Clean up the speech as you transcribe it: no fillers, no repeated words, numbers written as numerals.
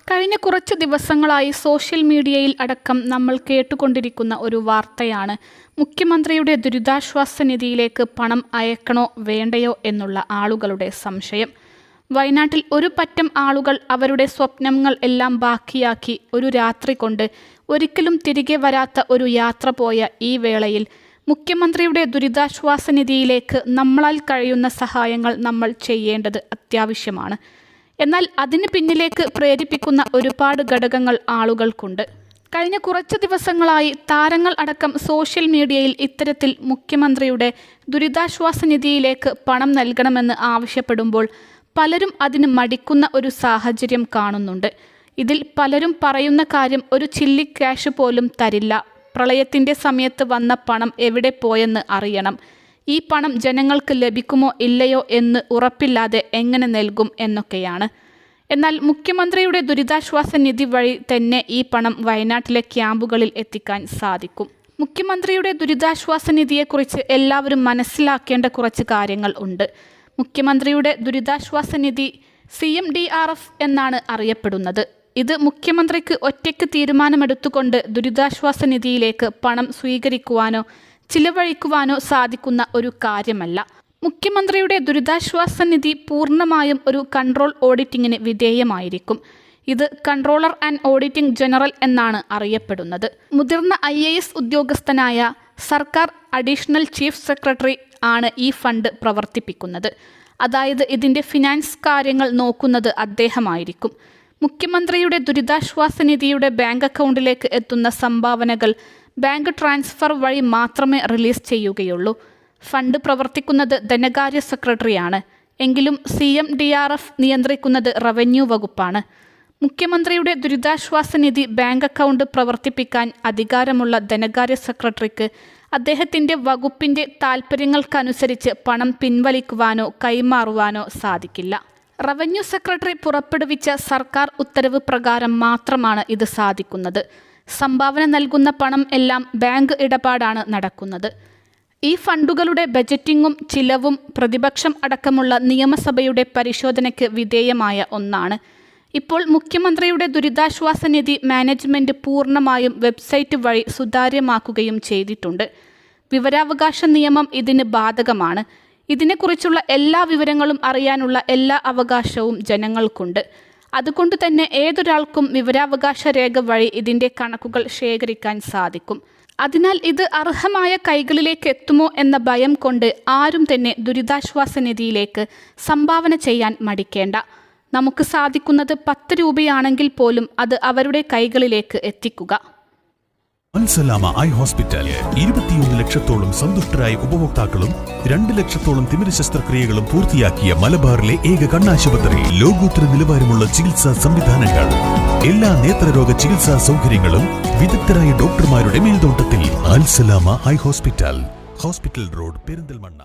കഴിഞ്ഞ കുറച്ച് ദിവസങ്ങളായി സോഷ്യൽ മീഡിയയിൽ അടക്കം നമ്മൾ കേട്ടുകൊണ്ടിരിക്കുന്ന ഒരു വാർത്തയാണ് മുഖ്യമന്ത്രിയുടെ ദുരിതാശ്വാസ നിധിയിലേക്ക് പണം അയക്കണോ വേണ്ടയോ എന്നുള്ള ആളുകളുടെ സംശയം. വയനാട്ടിൽ ഒരു പറ്റം ആളുകൾ അവരുടെ സ്വപ്നങ്ങൾ എല്ലാം ബാക്കിയാക്കി ഒരു രാത്രി കൊണ്ട് ഒരിക്കലും തിരികെ വരാത്ത ഒരു യാത്ര പോയ ഈ വേളയിൽ മുഖ്യമന്ത്രിയുടെ ദുരിതാശ്വാസ നിധിയിലേക്ക് നമ്മളാൽ കഴിയുന്ന സഹായങ്ങൾ നമ്മൾ ചെയ്യേണ്ടത് അത്യാവശ്യമാണ്. എന്നാൽ അതിന് പിന്നിലേക്ക് പ്രേരിപ്പിക്കുന്ന ഒരുപാട് ഘടകങ്ങൾ ആളുകൾക്കുണ്ട്. കഴിഞ്ഞ കുറച്ച് ദിവസങ്ങളായി താരങ്ങൾ അടക്കം സോഷ്യൽ മീഡിയയിൽ ഇത്തരത്തിൽ മുഖ്യമന്ത്രിയുടെ ദുരിതാശ്വാസ നിധിയിലേക്ക് പണം നൽകണമെന്ന് ആവശ്യപ്പെടുമ്പോൾ പലരും അതിന് മടിക്കുന്ന ഒരു സാഹചര്യം കാണുന്നുണ്ട്. ഇതിൽ പലരും പറയുന്ന കാര്യം ഒരു ചില്ലി ക്യാഷ് പോലും തരില്ല, പ്രളയത്തിൻ്റെ സമയത്ത് വന്ന പണം എവിടെ പോയെന്ന് അറിയണം, ഈ പണം ജനങ്ങൾക്ക് ലഭിക്കുമോ ഇല്ലയോ എന്ന് ഉറപ്പില്ലാതെ എങ്ങനെ നൽകും എന്നൊക്കെയാണ്. എന്നാൽ മുഖ്യമന്ത്രിയുടെ ദുരിതാശ്വാസ നിധി വഴി തന്നെ ഈ പണം വയനാട്ടിലെ ക്യാമ്പുകളിൽ എത്തിക്കാൻ സാധിക്കും. മുഖ്യമന്ത്രിയുടെ ദുരിതാശ്വാസ നിധിയെക്കുറിച്ച് എല്ലാവരും മനസ്സിലാക്കേണ്ട കുറച്ച് കാര്യങ്ങൾ ഉണ്ട്. മുഖ്യമന്ത്രിയുടെ ദുരിതാശ്വാസ നിധി CMDRF എന്നാണ് അറിയപ്പെടുന്നത്. ഇത് മുഖ്യമന്ത്രിക്ക് ഒറ്റയ്ക്ക് തീരുമാനമെടുത്തുകൊണ്ട് ദുരിതാശ്വാസ നിധിയിലേക്ക് പണം സ്വീകരിക്കുവാനോ ചിലവഴിക്കുവാനോ സാധിക്കുന്ന ഒരു കാര്യമല്ല. മുഖ്യമന്ത്രിയുടെ ദുരിതാശ്വാസ നിധി പൂർണ്ണമായും ഒരു കൺട്രോൾ ഓഡിറ്റിങ്ങിന് വിധേയമായിരിക്കും. ഇത് കൺട്രോളർ ആൻഡ് ഓഡിറ്റിംഗ് ജനറൽ എന്നാണ് അറിയപ്പെടുന്നത്. മുതിർന്ന IAS ഉദ്യോഗസ്ഥനായ സർക്കാർ അഡീഷണൽ ചീഫ് സെക്രട്ടറി ആണ് ഈ ഫണ്ട് പ്രവർത്തിപ്പിക്കുന്നത്. അതായത് ഇതിൻ്റെ ഫിനാൻസ് കാര്യങ്ങൾ നോക്കുന്നത് അദ്ദേഹമായിരിക്കും. മുഖ്യമന്ത്രിയുടെ ദുരിതാശ്വാസ നിധിയുടെ ബാങ്ക് അക്കൗണ്ടിലേക്ക് എത്തുന്ന സംഭാവനകൾ ബാങ്ക് ട്രാൻസ്ഫർ വഴി മാത്രമേ റിലീസ് ചെയ്യുകയുള്ളൂ. ഫണ്ട് പ്രവർത്തിക്കുന്നത് ധനകാര്യ സെക്രട്ടറിയാണ്. എങ്കിലും CMDRF നിയന്ത്രിക്കുന്നത് റവന്യൂ വകുപ്പാണ്. മുഖ്യമന്ത്രിയുടെ ദുരിതാശ്വാസ നിധി ബാങ്ക് അക്കൗണ്ട് പ്രവർത്തിപ്പിക്കാൻ അധികാരമുള്ള ധനകാര്യ സെക്രട്ടറിക്ക് അദ്ദേഹത്തിൻ്റെ വകുപ്പിൻ്റെ താൽപ്പര്യങ്ങൾക്കനുസരിച്ച് പണം പിൻവലിക്കുവാനോ കൈമാറുവാനോ സാധിക്കില്ല. റവന്യൂ സെക്രട്ടറി പുറപ്പെടുവിച്ച സർക്കാർ ഉത്തരവ് പ്രകാരം മാത്രമാണ് ഇത് സാധിക്കുന്നത്. സംഭാവന നൽകുന്ന പണം എല്ലാം ബാങ്ക് ഇടപാടാണ് നടക്കുന്നത്. ഈ ഫണ്ടുകളുടെ ബജറ്റിങ്ങും ചിലവും പ്രതിപക്ഷം അടക്കമുള്ള നിയമസഭയുടെ പരിശോധനയ്ക്ക് വിധേയമായ ഒന്നാണ്. ഇപ്പോൾ മുഖ്യമന്ത്രിയുടെ ദുരിതാശ്വാസ നിധി മാനേജ്മെൻറ്റ് പൂർണ്ണമായും വെബ്സൈറ്റ് വഴി സുതാര്യമാക്കുകയും ചെയ്തിട്ടുണ്ട്. വിവരാവകാശ നിയമം ഇതിന് ബാധകമാണ്. ഇതിനെക്കുറിച്ചുള്ള എല്ലാ വിവരങ്ങളും അറിയാനുള്ള എല്ലാ അവകാശവും ജനങ്ങൾക്കുണ്ട്. അതുകൊണ്ട് തന്നെ ഏതൊരാൾക്കും വിവരാവകാശ രേഖ വഴി ഇതിൻ്റെ കണക്കുകൾ ശേഖരിക്കാൻ സാധിക്കും. അതിനാൽ ഇത് അർഹമായ കൈകളിലേക്ക് എത്തുമോ എന്ന ഭയം കൊണ്ട് ആരും തന്നെ ദുരിതാശ്വാസ നിധിയിലേക്ക് സംഭാവന ചെയ്യാൻ മടിക്കേണ്ട. നമുക്ക് സാധിക്കുന്നത് 10 രൂപയാണെങ്കിൽ പോലും അത് അവരുടെ കൈകളിലേക്ക് എത്തിക്കുക. അൽസലാമ ഐ ഹോസ്പിറ്റൽ 21 ലക്ഷത്തോളം സന്തുഷ്ടരായ ഉപഭോക്താക്കളും 2 ലക്ഷത്തോളം തിമിര ശസ്ത്രക്രിയകളും പൂർത്തിയാക്കിയ മലബാറിലെ ഏക കണ്ണാശുപത്രി. ലോകോത്തര നിലവാരമുള്ള ചികിത്സാ സംവിധാനങ്ങൾ, എല്ലാ നേത്രരോഗ ചികിത്സാ സൗകര്യങ്ങളും വിദഗ്ധരായ ഡോക്ടർമാരുടെ മേൽനോട്ടത്തിൽ. Al Salama eye hospital, hospital road, Perinthalmanna.